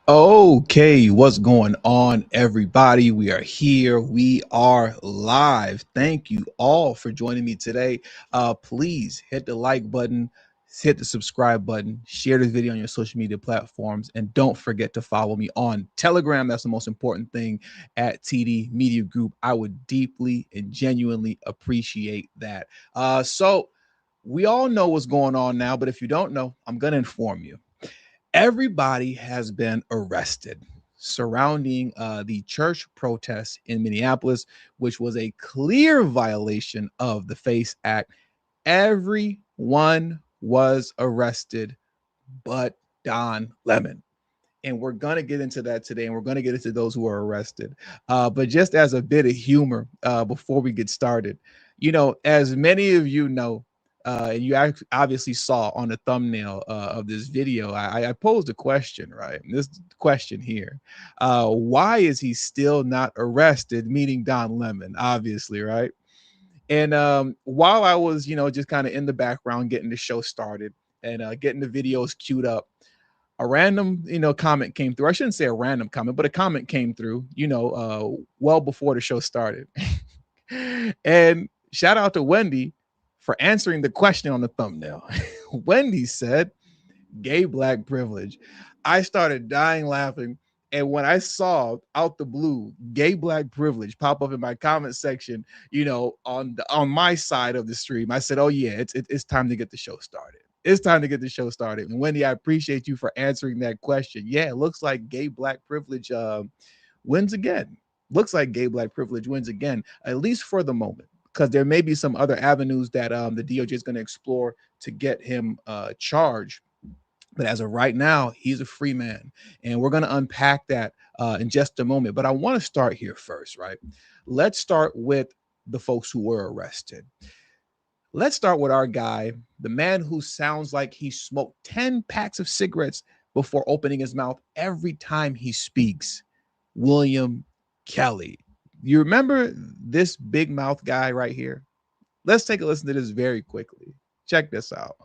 Okay, what's going on, everybody? We are here. We are live. Thank you all for joining me today. Please hit the like button, hit the subscribe button, share this video on your social media platforms, and don't forget to follow me on Telegram. That's the most important thing at TD Media Group. I would deeply and genuinely appreciate that. So we all know what's going on now, but if you don't know, I'm going to inform you. Everybody has been arrested surrounding the church protests in Minneapolis, which was a clear violation of the FACE Act. Everyone was arrested but Don Lemon. And we're going to get into that today, and we're going to get into those who are arrested. But just as a bit of humor before we get started, as many of you know, and you obviously saw on the thumbnail of this video, I posed a question, right? This question here: why is he still not arrested? Meaning Don Lemon, obviously, right? And while I was, just kind of in the background getting the show started and getting the videos queued up, a random, comment came through. I shouldn't say a random comment, but a comment came through, well before the show started. And shout out to Wendy for answering the question on the thumbnail. Wendy said, gay black privilege. I started dying laughing. And when I saw out the blue gay black privilege pop up in my comment section, on my side of the stream, I said, oh yeah, it's time to get the show started. It's time to get the show started. And Wendy, I appreciate you for answering that question. Yeah, it looks like gay black privilege wins again. Looks like gay black privilege wins again, at least for the moment, because there may be some other avenues that the DOJ is going to explore to get him charged. But as of right now, he's a free man. And we're going to unpack that in just a moment. But I want to start here first, right? Let's start with the folks who were arrested. Let's start with our guy, the man who sounds like he smoked 10 packs of cigarettes before opening his mouth every time he speaks, William Kelly. You remember this big mouth guy right here? Let's take a listen to this very quickly. Check this out.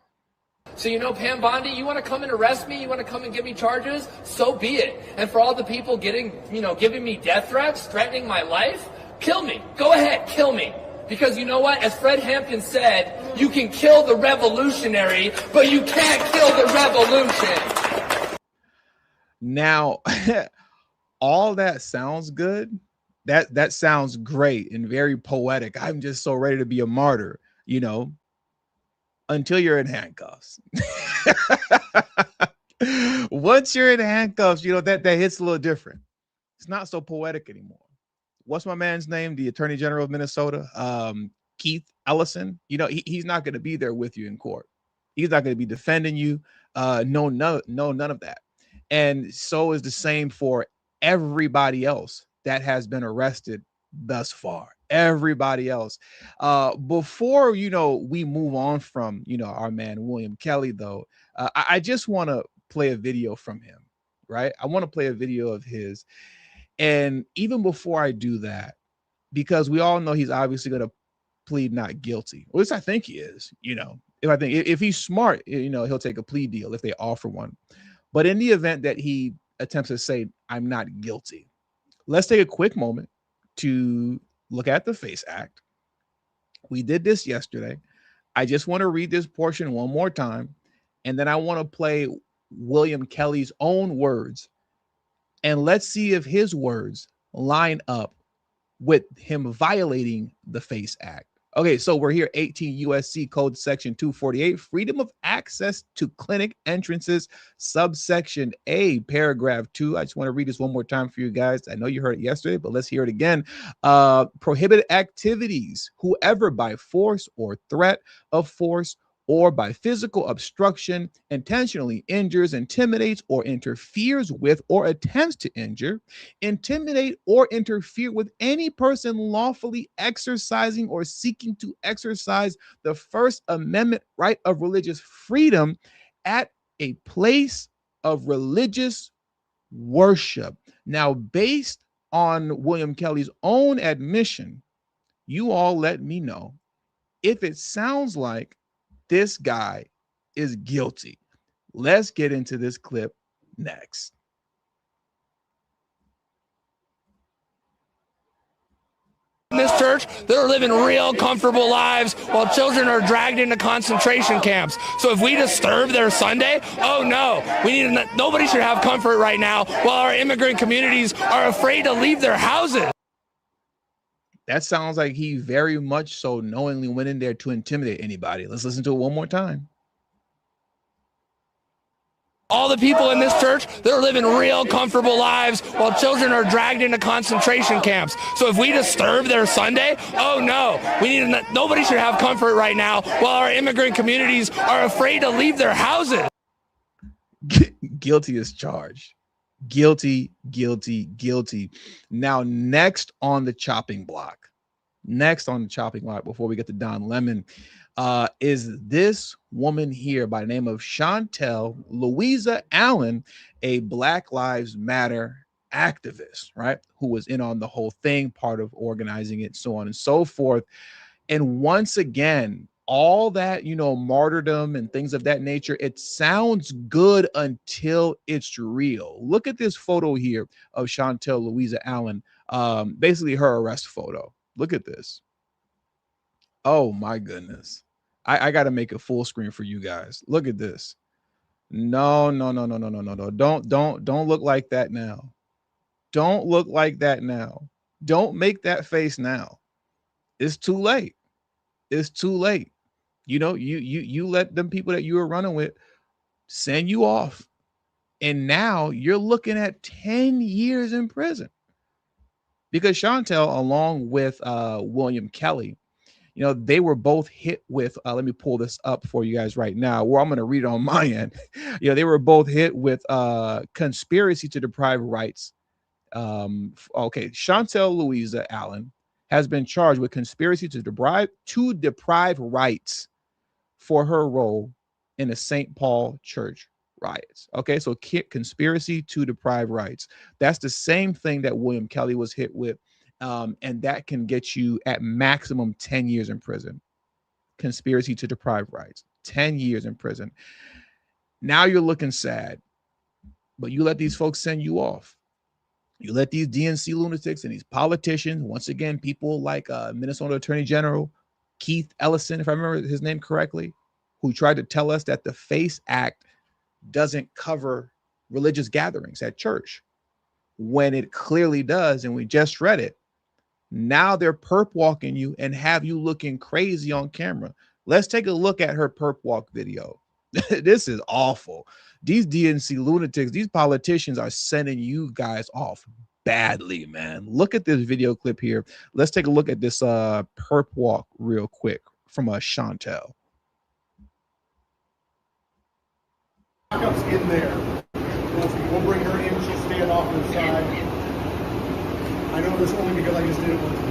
So, Pam Bondi, you want to come and arrest me? You want to come and give me charges? So be it. And for all the people giving me death threats, threatening my life, kill me. Go ahead, kill me. Because you know what? As Fred Hampton said, you can kill the revolutionary, but you can't kill the revolution. Now, all that sounds good. That sounds great and very poetic. I'm just so ready to be a martyr, until you're in handcuffs. Once you're in handcuffs, that hits a little different. It's not so poetic anymore. What's my man's name? The Attorney General of Minnesota, Keith Ellison. He's not going to be there with you in court. He's not going to be defending you. No, none of that. And so is the same for everybody else that has been arrested thus far. Everybody else. Before we move on from our man William Kelly, though, I just want to play a video from him. Right? I want to play a video of his. And even before I do that, because we all know he's obviously going to plead not guilty, or at least I think he is. If he's smart, he'll take a plea deal if they offer one. But in the event that he attempts to say, I'm not guilty, let's take a quick moment to look at the FACE Act. We did this yesterday. I just want to read this portion one more time, and then I want to play William Kelly's own words, and let's see if his words line up with him violating the FACE Act. Okay, so we're here, 18 USC Code Section 248, freedom of access to clinic entrances, subsection A, paragraph 2. I just want to read this one more time for you guys. I know you heard it yesterday, but let's hear it again. Prohibited activities, whoever by force or threat of force or by physical obstruction intentionally injures, intimidates, or interferes with, or attempts to injure, intimidate, or interfere with any person lawfully exercising or seeking to exercise the First Amendment right of religious freedom at a place of religious worship. Now, based on William Kelly's own admission, you all let me know if it sounds like this guy is guilty. Let's get into this clip next. church that are living real comfortable lives while children are dragged into concentration camps. So if we disturb their Sunday, oh no, nobody should have comfort right now while our immigrant communities are afraid to leave their houses. That sounds like he very much so knowingly went in there to intimidate anybody. Let's listen to it one more time. All the people in this church that are living real comfortable lives while children are dragged into concentration camps. So if we disturb their Sunday, oh no, nobody should have comfort right now while our immigrant communities are afraid to leave their houses. Guilty as charged. Guilty, guilty, guilty. Now, next on the chopping block, before we get to Don Lemon, is this woman here by the name of Chauntyll Louisa Allen, a Black Lives Matter activist, right? Who was in on the whole thing, part of organizing it, so on and so forth. And once again, all that, martyrdom and things of that nature, it sounds good until it's real. Look at this photo here of Chauntyll Louisa Allen, basically her arrest photo. Look at this. Oh my goodness. I got to make a full screen for you guys. Look at this. No. Don't look like that now. Don't look like that now. Don't make that face now. It's too late. It's too late. You let them people that you were running with send you off. And now you're looking at 10 years in prison. Because Chauntyll, along with William Kelly, they were both hit with, let me pull this up for you guys right now, where I'm going to read it on my end. They were both hit with conspiracy to deprive rights. Chauntyll Louisa Allen has been charged with conspiracy to deprive rights for her role in the St. Paul church riots. Okay, so conspiracy to deprive rights. That's the same thing that William Kelly was hit with. And that can get you at maximum 10 years in prison. Conspiracy to deprive rights, 10 years in prison. Now you're looking sad, but you let these folks send you off. You let these DNC lunatics and these politicians, once again, people like Minnesota Attorney General Keith Ellison, if I remember his name correctly, who tried to tell us that the FACE Act doesn't cover religious gatherings at church, when it clearly does, and we just read it. Now they're perp walking you and have you looking crazy on camera. Let's take a look at her perp walk video. This is awful. These DNC lunatics, these politicians are sending you guys off badly, man. Look at this video clip here. Let's take a look at this perp walk real quick from Chauntyll. Backups in there. We'll bring her in. She'll stand off to the side. I know this only because I just did it once.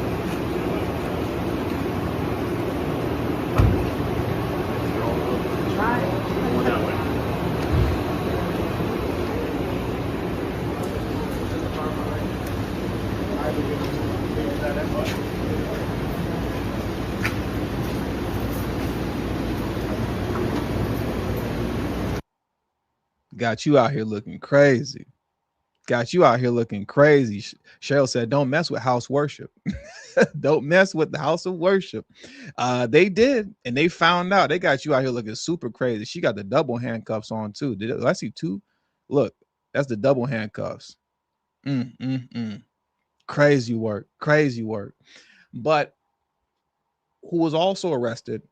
Got you out here looking crazy. Cheryl said, don't mess with house worship. Don't mess with the house of worship. They did, and they found out. They got you out here looking super crazy. She got the double handcuffs on too. Did I see two? Look, that's the double handcuffs. Crazy work. But who was also arrested,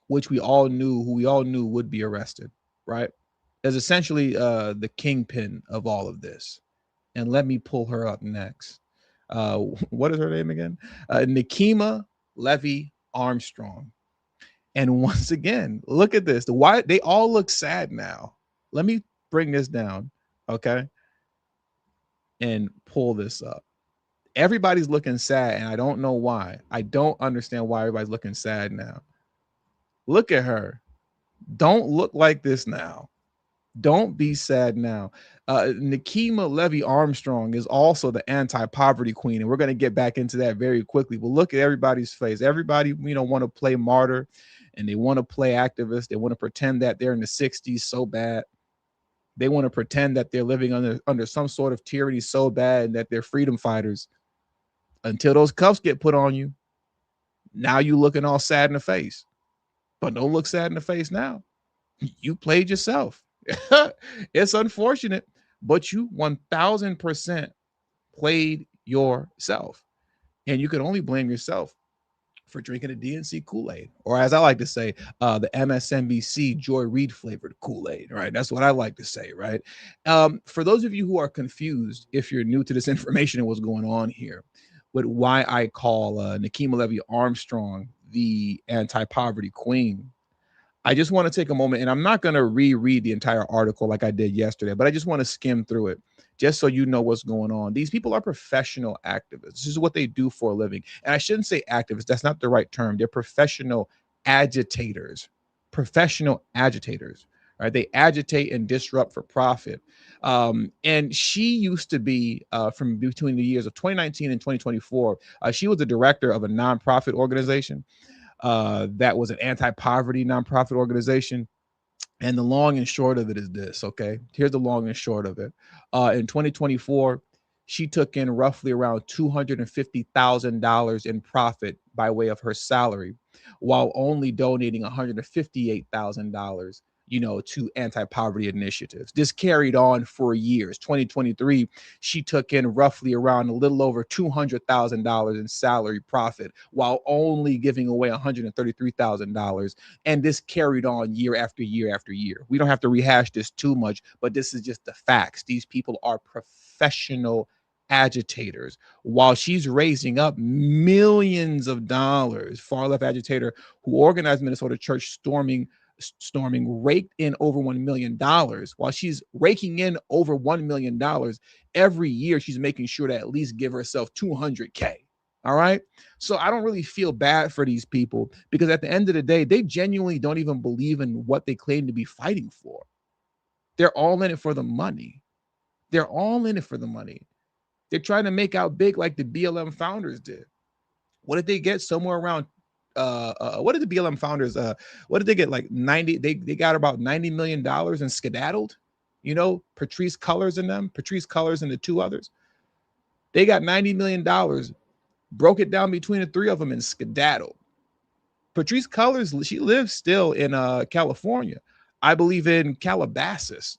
which we all knew would be arrested, right? Is essentially the kingpin of all of this. And let me pull her up next. What is her name again? Nekima Levy Armstrong. And once again, look at this. Why they all look sad now. Let me bring this down, okay? And pull this up. Everybody's looking sad, and I don't know why. I don't understand why everybody's looking sad now. Look at her. Don't look like this now. Don't be sad now. Nekima Levy Armstrong is also the anti-poverty queen, and we're going to get back into that very quickly. But look at everybody's face. Everybody, want to play martyr, and they want to play activist. They want to pretend that they're in the 60s so bad. They want to pretend that they're living under some sort of tyranny so bad, and that they're freedom fighters. Until those cuffs get put on you, Now you looking all sad in the face, but don't look sad in the face now. You played yourself. It's unfortunate, but you 1000% played yourself. And you can only blame yourself for drinking a DNC Kool-Aid, or as I like to say, the MSNBC Joy Reid flavored Kool-Aid, right? That's what I like to say, right? For those of you who are confused, if you're new to this information and what's going on here, with why I call Nekima Levy Armstrong the anti-poverty queen, I just want to take a moment, and I'm not going to reread the entire article like I did yesterday, but I just want to skim through it just so you know what's going on. These people are professional activists. This is what they do for a living. And I shouldn't say activists. That's not the right term. They're professional agitators. Professional agitators. Right? They agitate and disrupt for profit. And she used to be from between the years of 2019 and 2024. She was the director of a nonprofit organization that was an anti-poverty nonprofit organization. And the long and short of it is this, okay? Here's the long and short of it. In 2024, she took in roughly around $250,000 in profit by way of her salary, while only donating $158,000, to anti-poverty initiatives. This carried on for years. 2023, she took in roughly around a little over $200,000 in salary profit, while only giving away $133,000. And this carried on year after year after year. We don't have to rehash this too much, but this is just the facts. These people are professional agitators. While she's raising up millions of dollars, far left agitator who organized Minnesota church storming raked in over $1 million. While she's raking in over $1 million every year, she's making sure to at least give herself $200K. All right. So I don't really feel bad for these people, because at the end of the day, they genuinely don't even believe in what they claim to be fighting for. They're all in it for the money. They're all in it for the money. They're trying to make out big like the BLM founders did. What did they get? Somewhere around what did the BLM founders what did they get? Like 90, they got about $90 million and skedaddled. Patrisse Cullors and them, Patrisse Cullors and the two others. They got $90 million, broke it down between the three of them and skedaddled. Patrisse Cullors, she lives still in California. I believe in Calabasas.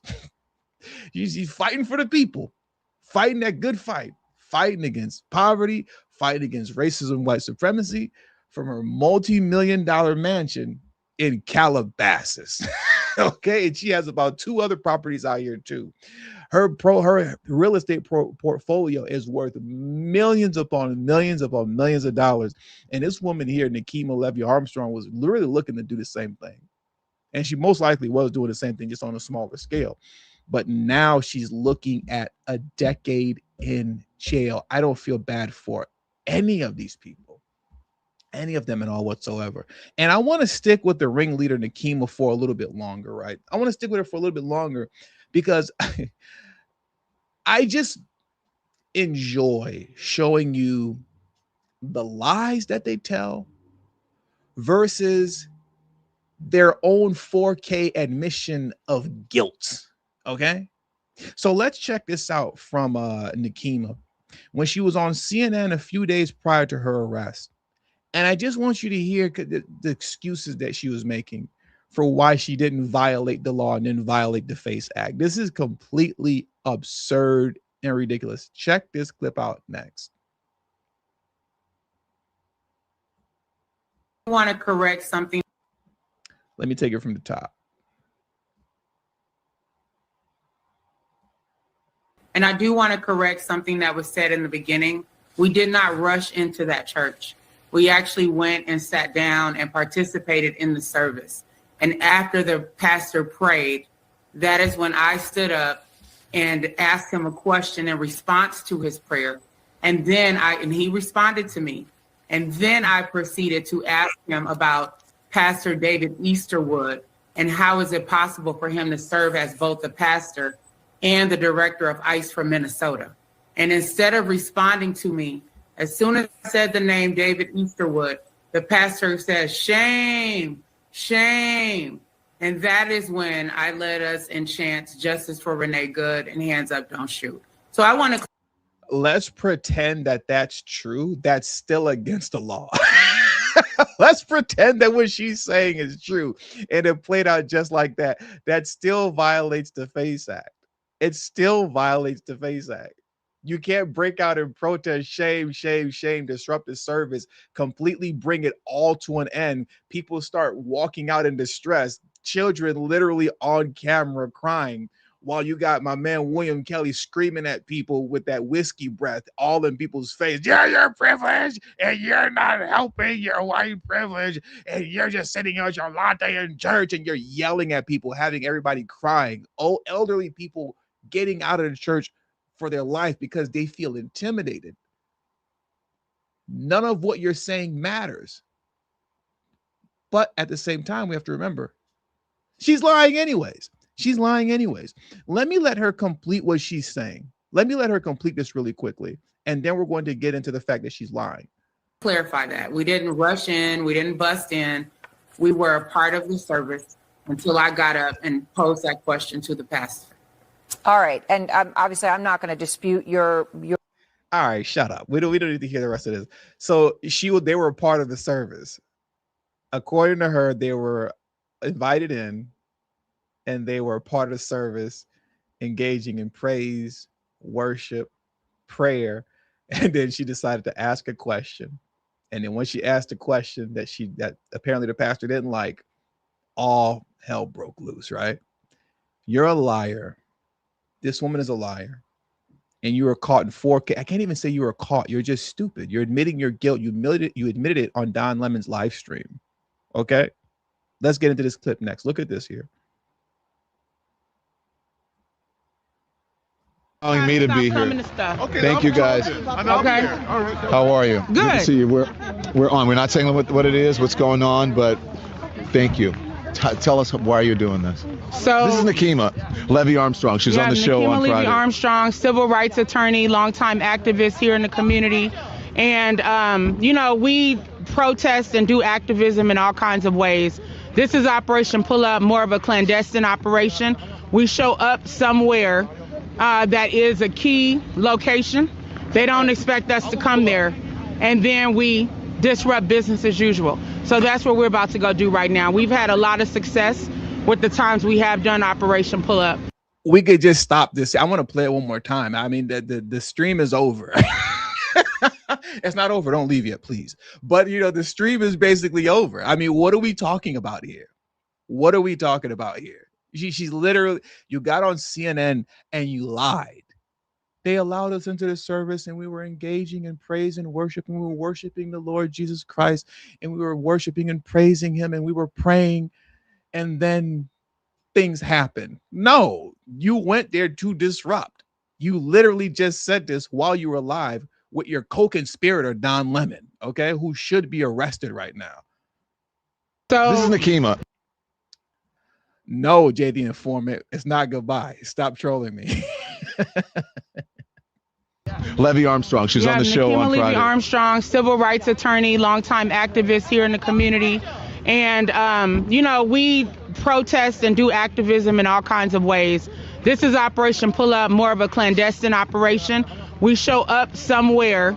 She's fighting for the people, fighting that good fight, fighting against poverty, fighting against racism, white supremacy, from her multi-million-dollar mansion in Calabasas. Okay, and she has about 2 other properties out here too. Her real estate portfolio is worth millions upon millions upon millions of dollars. And this woman here, Nekima Levy Armstrong, was literally looking to do the same thing. And she most likely was doing the same thing, just on a smaller scale. But now she's looking at a decade in jail. I don't feel bad for any of these people. Any of them at all whatsoever. And I want to stick with the ringleader Nekima for a little bit longer, right? I want to stick with her for a little bit longer because I just enjoy showing you the lies that they tell versus their own 4K admission of guilt. Okay. So let's check this out from Nekima when she was on CNN a few days prior to her arrest. And I just want you to hear the excuses that she was making for why she didn't violate the law and didn't violate the FACE Act. This is completely absurd and ridiculous. Check this clip out next. I want to correct something. Let me take it from the top. And I do want to correct something that was said in the beginning. We did not rush into that church. We actually went and sat down and participated in the service. And after the pastor prayed, that is when I stood up and asked him a question in response to his prayer. And then he responded to me. And then I proceeded to ask him about Pastor David Easterwood and how is it possible for him to serve as both the pastor and the director of ICE for Minnesota. And instead of responding to me, as soon as I said the name David Easterwood, the pastor says, shame, shame. And that is when I led us in chants, justice for Renee Good and hands up, don't shoot. So I want to. Let's pretend that that's true. That's still against the law. Let's pretend that what she's saying is true and it played out just like that. That still violates the FACE Act. It still violates the FACE Act. You can't break out and protest, shame, shame, shame, disrupt the service, completely bring it all to an end. People start walking out in distress, children literally on camera crying, while you got my man William Kelly screaming at people with that whiskey breath all in people's face. Yeah, you're privileged and you're not helping your white privilege and you're just sitting on your latte in church and you're yelling at people, having everybody crying. Oh, elderly people getting out of the church for their life because they feel intimidated. None of what you're saying matters. But at the same time, we have to remember, she's lying anyways. She's lying anyways. Let me let her complete what she's saying. Let me let her complete this really quickly. And then we're going to get into the fact that she's lying. Clarify that. We didn't rush in. We didn't bust in. We were a part of the service until I got up and posed that question to the pastor. All right. And obviously, I'm not going to dispute your. All right, shut up. We don't need to hear the rest of this. So they were a part of the service. According to her, they were invited in and they were a part of the service, engaging in praise, worship, prayer. And then she decided to ask a question. And then when she asked a question that apparently the pastor didn't like, all hell broke loose, right? You're a liar. This woman is a liar. And you were caught in 4K. I can't even say you were caught. You're just stupid. You're admitting your guilt. You admitted it on Don Lemon's live stream. Okay? Let's get into this clip next. Look at this here. Allowing me to be here. Okay, thank you guys. Okay. All right. How are you? Good to see you. We're on. We're not saying what it is, what's going on, but thank you. Tell us why you're doing this. So this is Nekima Levy Armstrong. She's on the show on Friday. Nekima Levy Armstrong, civil rights attorney, longtime activist here in the community. And, we protest and do activism in all kinds of ways. This is Operation Pull Up, more of a clandestine operation. We show up somewhere that is a key location. They don't expect us to come there. And then we disrupt business as usual. So that's what we're about to go do right now. We've had a lot of success with the times we have done Operation Pull Up. We could just stop this. I want to play it one more time. I mean, the stream is over. It's not over. Don't leave yet, please. But, the stream is basically over. I mean, what are we talking about here? What are we talking about here? She's literally, you got on CNN and you lied. They allowed us into the service and we were engaging in praise and worship, and we were worshiping the Lord Jesus Christ, and we were worshiping and praising him, and we were praying, and then things happened. No, you went there to disrupt. You literally just said this while you were alive with your co-conspirator, Don Lemon, okay, who should be arrested right now. So this is Nekima. No, Jay the Informant, it's not goodbye. Stop trolling me. Levy Armstrong. She's on the show Nekima on Levy Friday. Armstrong, civil rights attorney, longtime activist here in the community. And, we protest and do activism in all kinds of ways. This is Operation Pull Up, more of a clandestine operation. We show up somewhere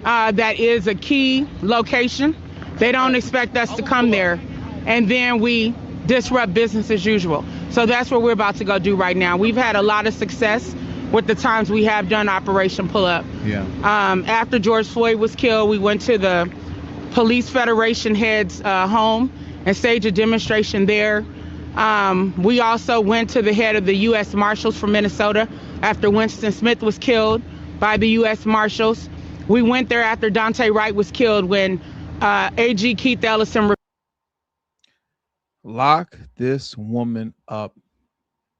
that is a key location. They don't expect us to come there. And then we disrupt business as usual. So that's what we're about to go do right now. We've had a lot of success with the times we have done Operation Pull Up. Yeah. After George Floyd was killed, we went to the Police Federation head's home and staged a demonstration there. We also went to the head of the U.S. Marshals from Minnesota after Winston Smith was killed by the U.S. Marshals. We went there after Dante Wright was killed when AG Keith Ellison. Lock this woman up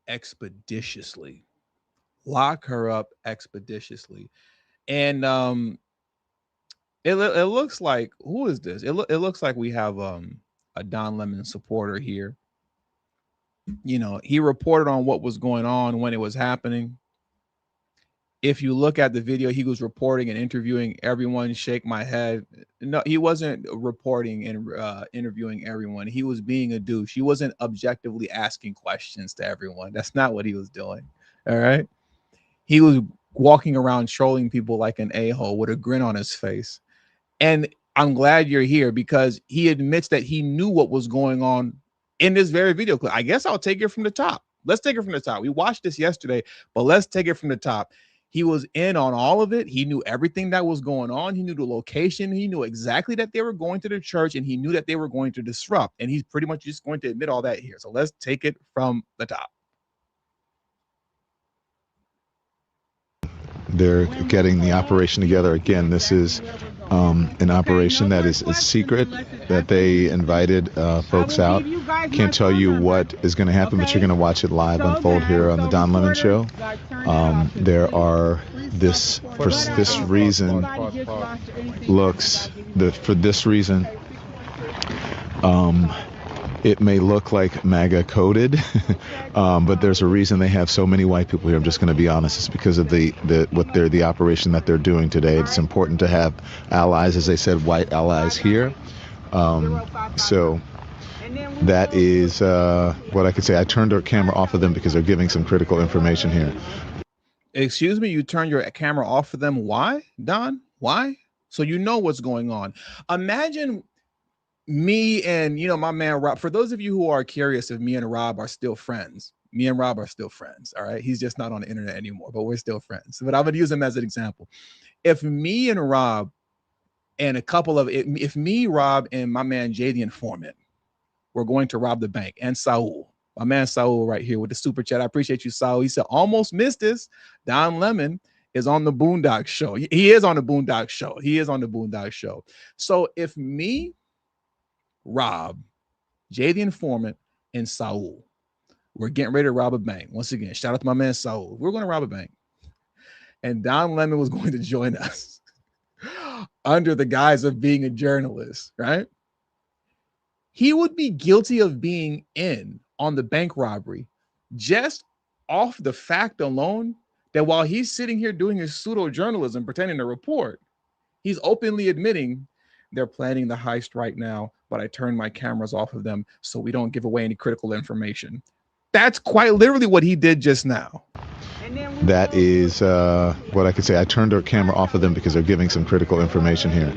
expeditiously. Lock her up expeditiously. And it looks like, who is this? It looks like we have a Don Lemon supporter here. He reported on what was going on when it was happening. If you look at the video, he was reporting and interviewing everyone. Shake my head. No, he wasn't reporting and interviewing everyone. He was being a douche. He wasn't objectively asking questions to everyone. That's not what he was doing. All right. He was walking around trolling people like an a-hole with a grin on his face. And I'm glad you're here because he admits that he knew what was going on in this very video clip. I guess I'll take it from the top. Let's take it from the top. We watched this yesterday, but let's take it from the top. He was in on all of it. He knew everything that was going on. He knew the location. He knew exactly that they were going to the church, and he knew that they were going to disrupt. And he's pretty much just going to admit all that here. So let's take it from the top. They're getting the operation together. Again, this is an operation that is secret, that they invited folks out. Can't tell you what is going to happen, but you're going to watch it live unfold here on the Don Lemon Show. There are for this reason, it may look like MAGA coded, but there's a reason they have so many white people here. I'm just going to be honest. It's because of the operation that they're doing today. It's important to have allies, as they said, white allies here. So that is what I could say. I turned our camera off of them because they're giving some critical information here. Excuse me, you turned your camera off for them. Why, Don? Why? So you know what's going on. Imagine me and, my man Rob. For those of you who are curious if me and Rob are still friends, me and Rob are still friends. All right. He's just not on the internet anymore, but we're still friends. But I'm going to use him as an example. If me and Rob and if me, Rob, and my man Jay the informant, we're going to rob the bank, and Saul, my man Saul right here with the super chat. I appreciate you, Saul. He said, almost missed this. Don Lemon is on the Boondock Show. He is on the Boondock Show. He is on the Boondock Show. So if me, Rob, Jay the informant, and Saul, we're getting ready to rob a bank. Once again, shout out to my man Saul. We're going to rob a bank. And Don Lemon was going to join us under the guise of being a journalist, right? He would be guilty of being in on the bank robbery just off the fact alone that while he's sitting here doing his pseudo journalism, pretending to report, he's openly admitting they're planning the heist right now, but I turned my cameras off of them so we don't give away any critical information. That's quite literally what he did just now. That is what I could say. I turned our camera off of them because they're giving some critical information here.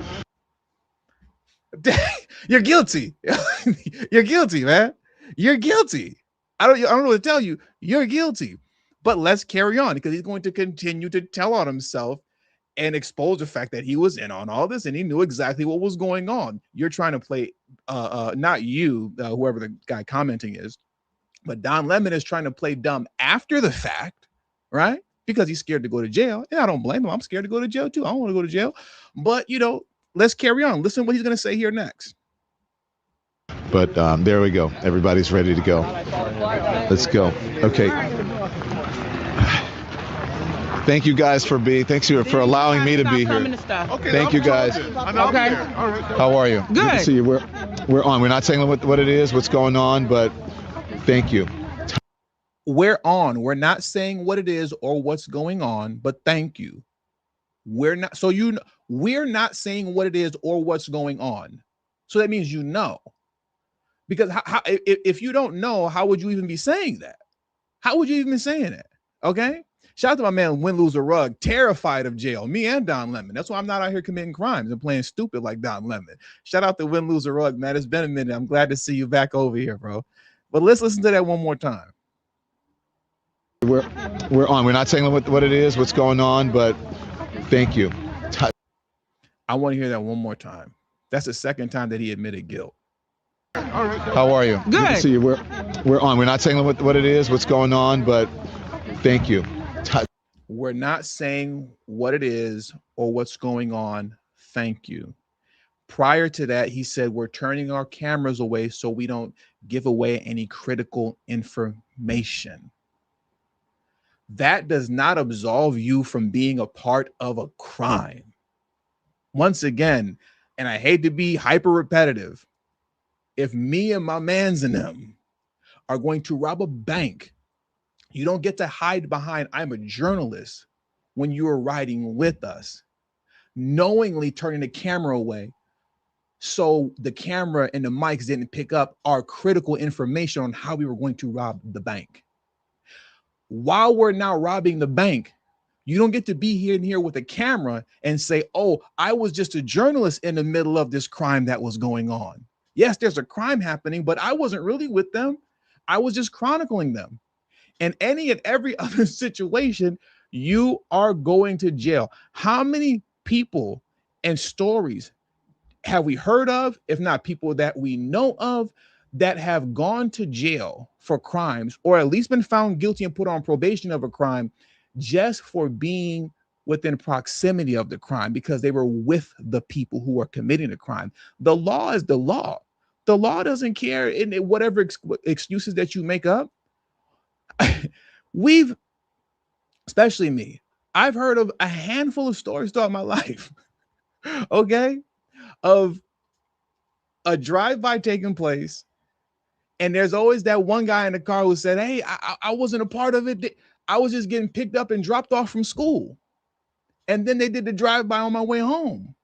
You're guilty. You're guilty, man. You're guilty. I don't know what to tell you. You're guilty. But let's carry on because he's going to continue to tell on himself and expose the fact that he was in on all this and he knew exactly what was going on. You're trying to play, not you, whoever the guy commenting is, but Don Lemon is trying to play dumb after the fact, right? Because he's scared to go to jail. And I don't blame him. I'm scared to go to jail too. I don't want to go to jail. But, let's carry on. Listen to what he's going to say here next. But there we go. Everybody's ready to go. Let's go. Okay. Thank you guys thanks for allowing me to be here. Okay, Thank you guys. Okay. All right. How are you? Good to see you. We're on. We're not saying what it is, what's going on, but thank you. We're on. We're not saying what it is or what's going on, but thank you. We're not. So we're not saying what it is or what's going on. So that means because if you don't know, how would you even be saying that? How would you even be saying that? Okay. Shout out to my man Win Lose a Rug, terrified of jail. Me and Don Lemon. That's why I'm not out here committing crimes and playing stupid like Don Lemon. Shout out to Win Lose a Rug, man. It's been a minute. I'm glad to see you back over here, bro. But let's listen to that one more time. We're on. We're not saying what it is, what's going on, but thank you. I want to hear that one more time. That's the second time that he admitted guilt. How are you? Good to see you. We're on. We're not saying what it is, what's going on, but thank you. We're not saying what it is or what's going on. Thank you. Prior to that, he said, we're turning our cameras away so we don't give away any critical information. That does not absolve you from being a part of a crime. Once again, and I hate to be hyper repetitive, if me and my mans and them are going to rob a bank, you don't get to hide behind, I'm a journalist, when you are riding with us, knowingly turning the camera away so the camera and the mics didn't pick up our critical information on how we were going to rob the bank. While we're now robbing the bank, You don't get to be here with a camera and say, oh, I was just a journalist in the middle of this crime that was going on. Yes, there's a crime happening, but I wasn't really with them. I was just chronicling them. And any and every other situation, you are going to jail. How many people and stories have we heard of, if not people that we know of, that have gone to jail for crimes, or at least been found guilty and put on probation of a crime, just for being within proximity of the crime because they were with the people who are committing the crime? The law is the law. The law doesn't care in whatever excuses that you make up. Especially me, I've heard of a handful of stories throughout my life, okay, of a drive-by taking place. And there's always that one guy in the car who said, hey, I wasn't a part of it. I was just getting picked up and dropped off from school. And then they did the drive-by on my way home.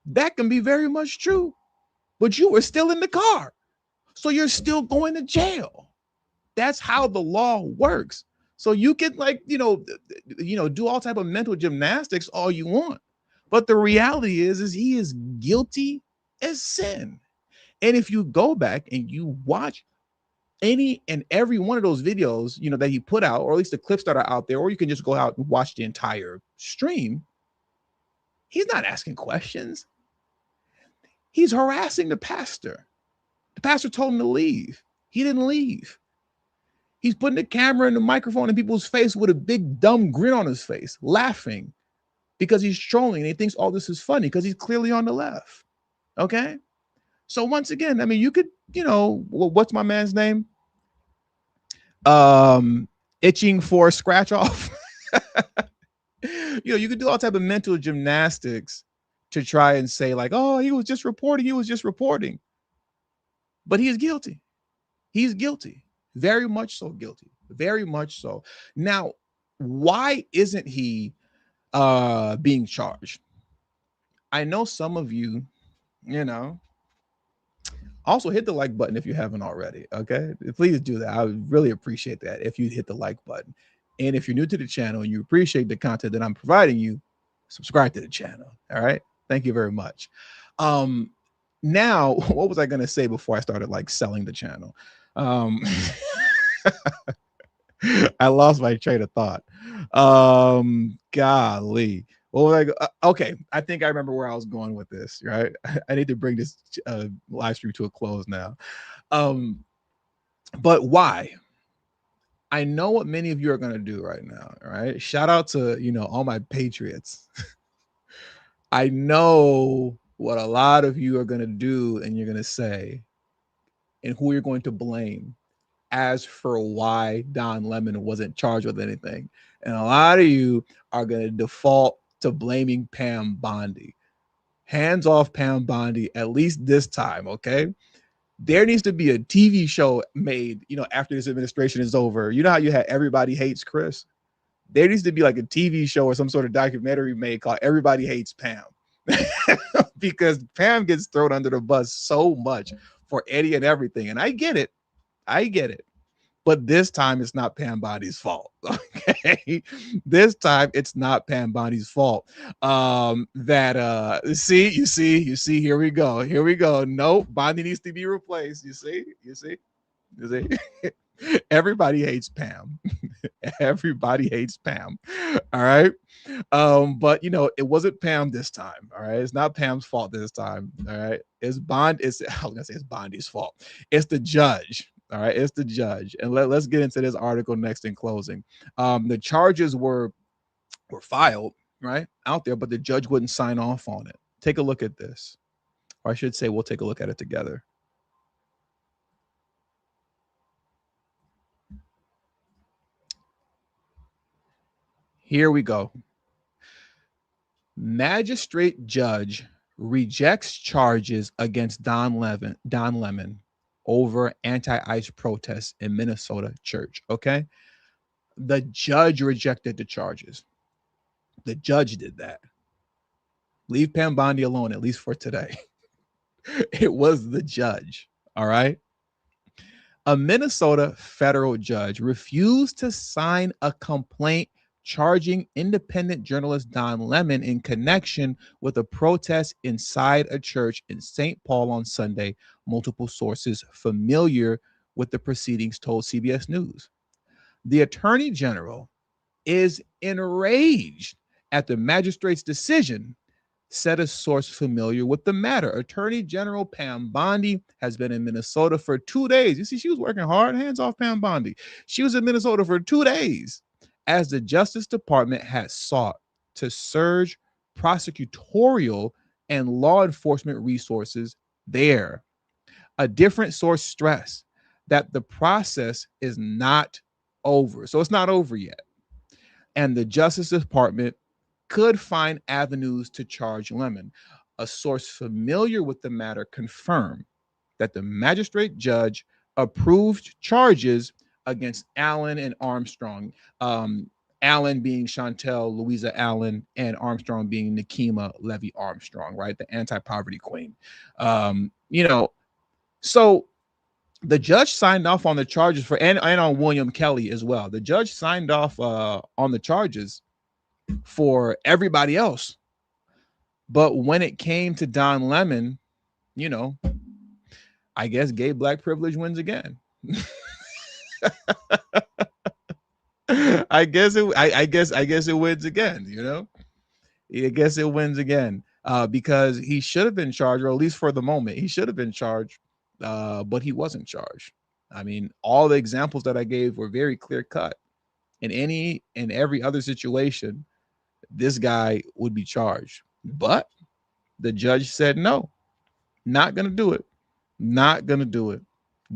That can be very much true. But you were still in the car. So you're still going to jail. That's how the law works. So you can do all type of mental gymnastics all you want. But the reality is he is guilty as sin. And if you go back and you watch any and every one of those videos, that he put out, or at least the clips that are out there, or you can just go out and watch the entire stream, he's not asking questions. He's harassing the pastor. The pastor told him to leave. He didn't leave. He's putting the camera and the microphone in people's face with a big dumb grin on his face, laughing because he's trolling and he thinks all this is funny because he's clearly on the left. Okay. So once again, I mean, you could, what's my man's name? Itching for scratch off. You could do all type of mental gymnastics to try and say like, oh, he was just reporting. But he is guilty. He's guilty. Very much so guilty. Very much so. Now, why isn't he being charged? I know some of you, also hit the like button if you haven't already. Okay, please do that. I would really appreciate that if you hit the like button. And if you're new to the channel and you appreciate the content that I'm providing you, subscribe to the channel. All right. Thank you very much. Now, what was I going to say before I started like selling the channel? I lost my train of thought. Golly. Well, okay, I think I remember where I was going with this, right? I need to bring this live stream to a close now. But why? I know what many of you are going to do right now, right? Shout out to, all my patriots. I know what a lot of you are going to do, and you're going to say, and who you're going to blame as for why Don Lemon wasn't charged with anything. And a lot of you are going to default to blaming Pam Bondi. Hands off Pam Bondi, at least this time, okay? There needs to be a TV show made, after this administration is over. You know how you had Everybody Hates Chris? There needs to be like a TV show or some sort of documentary made called Everybody Hates Pam. Because Pam gets thrown under the bus so much for any and everything. And I get it. But this time it's not Pam Bondi's fault. Okay. This time it's not Pam Bondi's fault. See, here we go. Nope. Bondi needs to be replaced. You see. Everybody hates Pam. Everybody hates Pam. All right. But it wasn't Pam this time. All right. It's not Pam's fault this time. All right. I was gonna say it's Bondi's fault. It's the judge. All right, it's the judge. And let's get into this article next in closing. The charges were filed, right, out there, but the judge wouldn't sign off on it. Take a look at this. Or I should say we'll take a look at it together. Here we go. Magistrate judge rejects charges against Don Lemon over anti-ICE protests in Minnesota church. Okay. The judge rejected the charges. The judge did that. Leave Pam Bondi alone, at least for today. It was the judge. All right. A Minnesota federal judge refused to sign a complaint charging independent journalist Don Lemon in connection with a protest inside a church in St. Paul on Sunday, multiple sources familiar with the proceedings told CBS News. The Attorney General is enraged at the magistrate's decision, said a source familiar with the matter. Attorney General Pam Bondi has been in Minnesota for 2 days. You see, she was working hard. Hands off Pam Bondi. She was in Minnesota for 2 days as the Justice Department has sought to surge prosecutorial and law enforcement resources there. A different source stressed that the process is not over. So it's not over yet. And the Justice Department could find avenues to charge Lemon. A source familiar with the matter confirmed that the magistrate judge approved charges against Allen and Armstrong. Allen being Chauntyll Louisa Allen and Armstrong being Nekima Levy Armstrong, right? The anti-poverty queen. So the judge signed off on the charges for and on William Kelly as well. The judge signed off on the charges for everybody else. But when it came to Don Lemon, I guess gay black privilege wins again. I guess it wins again, I guess it wins again. Because he should have been charged, or at least for the moment, he should have been charged, but he wasn't charged. I mean, all the examples that I gave were very clear cut. In any and every other situation, this guy would be charged. But the judge said, no, not going to do it. Not going to do it.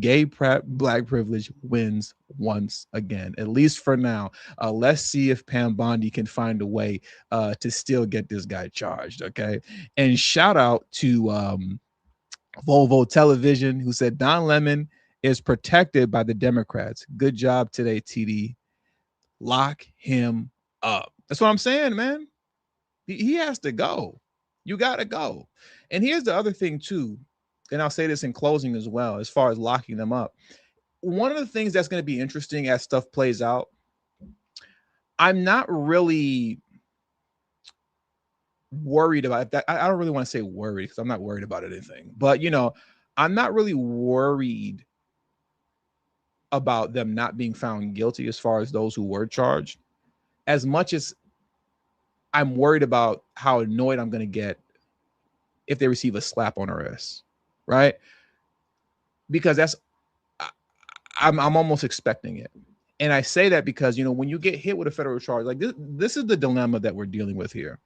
Gay black privilege wins once again, at least for now. Let's see if Pam Bondi can find a way to still get this guy charged. Okay. And shout out to Volvo Television, who said Don Lemon is protected by the Democrats. Good job today, TD. Lock him up. That's what I'm saying, man. He has to go. You got to go. And here's the other thing, too. And I'll say this in closing as well, as far as locking them up. One of the things that's going to be interesting as stuff plays out, I'm not really worried about that. I don't really want to say worried because I'm not worried about anything. But, I'm not really worried about them not being found guilty as far as those who were charged, as much as I'm worried about how annoyed I'm going to get if they receive a slap on the wrist, right? Because I'm almost expecting it. And I say that because, when you get hit with a federal charge, like this is the dilemma that we're dealing with here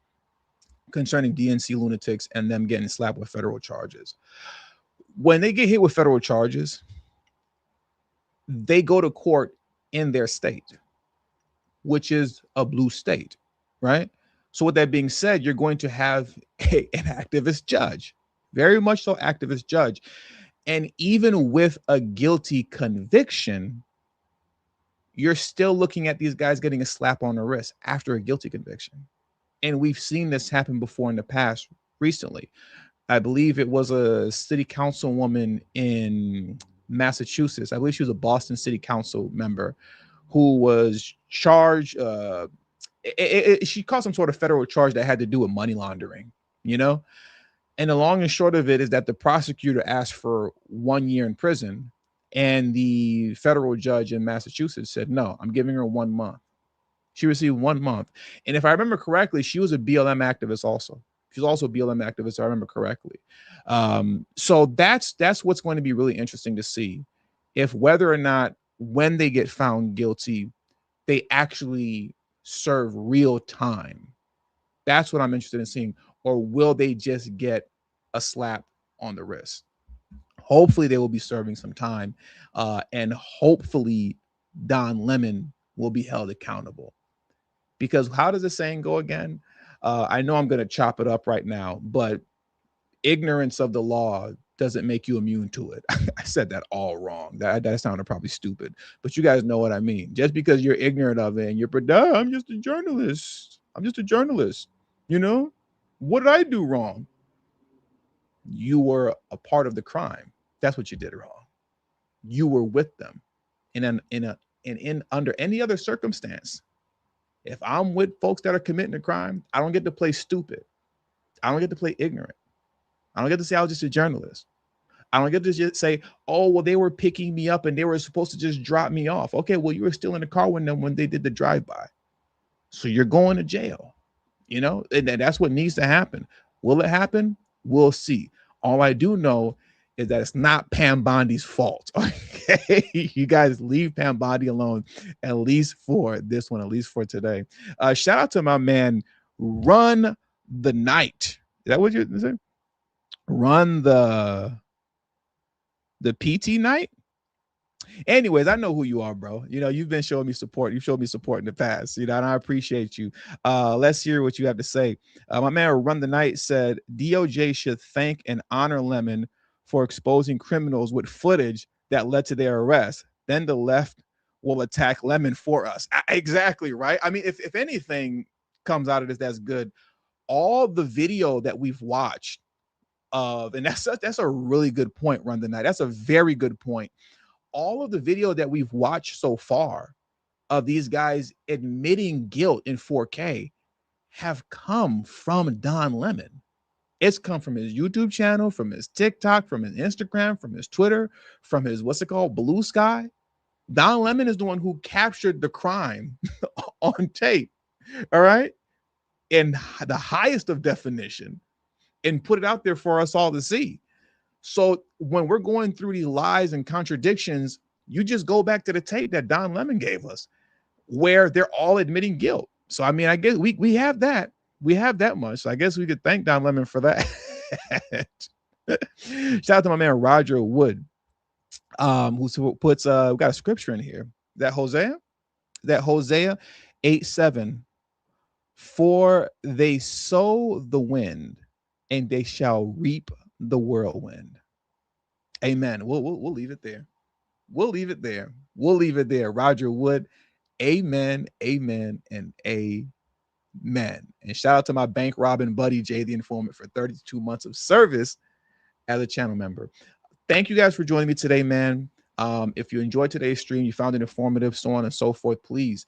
concerning DNC lunatics and them getting slapped with federal charges. When they get hit with federal charges, they go to court in their state, which is a blue state, right? So with that being said, you're going to have an activist judge, very much so activist judge. And even with a guilty conviction, you're still looking at these guys getting a slap on the wrist after a guilty conviction. And we've seen this happen before in the past recently. I believe it was a city councilwoman in Massachusetts. I believe she was a Boston City Council member who was charged. She caught some sort of federal charge that had to do with money laundering, And the long and short of it is that the prosecutor asked for 1 year in prison, and the federal judge in Massachusetts said, no, I'm giving her 1 month. She received 1 month. And if I remember correctly, she was a BLM activist also. She's also a BLM activist, if I remember correctly. So that's what's going to be really interesting to see, if whether or not when they get found guilty, they actually serve real time. That's what I'm interested in seeing. Or will they just get a slap on the wrist? Hopefully they will be serving some time, and hopefully Don Lemon will be held accountable. Because how does the saying go again? I know I'm going to chop it up right now, but ignorance of the law doesn't make you immune to it. I said that all wrong. That sounded probably stupid, but you guys know what I mean. Just because you're ignorant of it and you're, I'm just a journalist. I'm just a journalist. What did I do wrong? You were a part of the crime. That's what you did wrong. You were with them, and in under any other circumstance, If I'm with folks that are committing a crime, I don't get to play stupid. I don't get to play ignorant. I don't get to say I was just a journalist. I don't get to just say, oh, well, they were picking me up and they were supposed to just drop me off. Okay, well, you were still in the car with them when they did the drive-by. So you're going to jail, you know, and that's what needs to happen. Will it happen? We'll see. All I do know is that it's not Pam Bondi's fault. Okay, you guys leave Pam Bondi alone, at least for this one, at least for today. Shout out to my man, Run the Night. Is that what you're saying? Run the PT night. Anyways, I know who you are, bro. You know, you've been showing me support. You've showed me support in the past, you know, and I appreciate you. Let's hear what you have to say. My man Run the Night said DOJ should thank and honor Lemon for exposing criminals with footage that led to their arrest. Then the left will attack Lemon for us. Exactly, right? I mean, if anything comes out of this, that's good. All the video that we've watched of, and that's a really good point, Run the Night. That's a very good point. All of the video that we've watched so far of these guys admitting guilt in 4K have come from Don Lemon. It's come from his YouTube channel, from his TikTok, from his Instagram, from his Twitter, from his, what's it called, Blue Sky. Don Lemon is the one who captured the crime on tape, all right, in the highest of definition, and put it out there for us all to see. So when we're going through these lies and contradictions, you just go back to the tape that Don Lemon gave us, where they're all admitting guilt. So, I mean, I guess we have that. We have that much. So I guess we could thank Don Lemon for that. Shout out to my man, Roger Wood, who puts, we got a scripture in here. That Hosea 8:7. For they sow the wind and they shall reap the whirlwind. Amen. We'll leave it there. We'll leave it there. We'll leave it there. Roger Wood. Amen. Amen. And amen. And shout out to my bank robbing buddy Jay the Informant for 32 months of service as a channel member. Thank you guys for joining me today, man. If you enjoyed today's stream, you found it informative, so on and so forth, please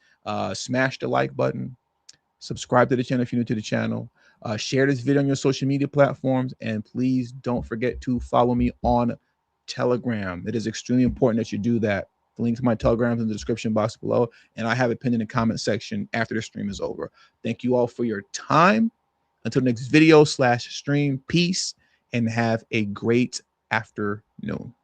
smash the like button. Subscribe to the channel if you're new to the channel. Share this video on your social media platforms, and please don't forget to follow me on Telegram. It is extremely important that you do that. The link to my Telegram is in the description box below, and I have it pinned in the comment section after the stream is over. Thank you all for your time. Until next video / stream, peace, and have a great afternoon.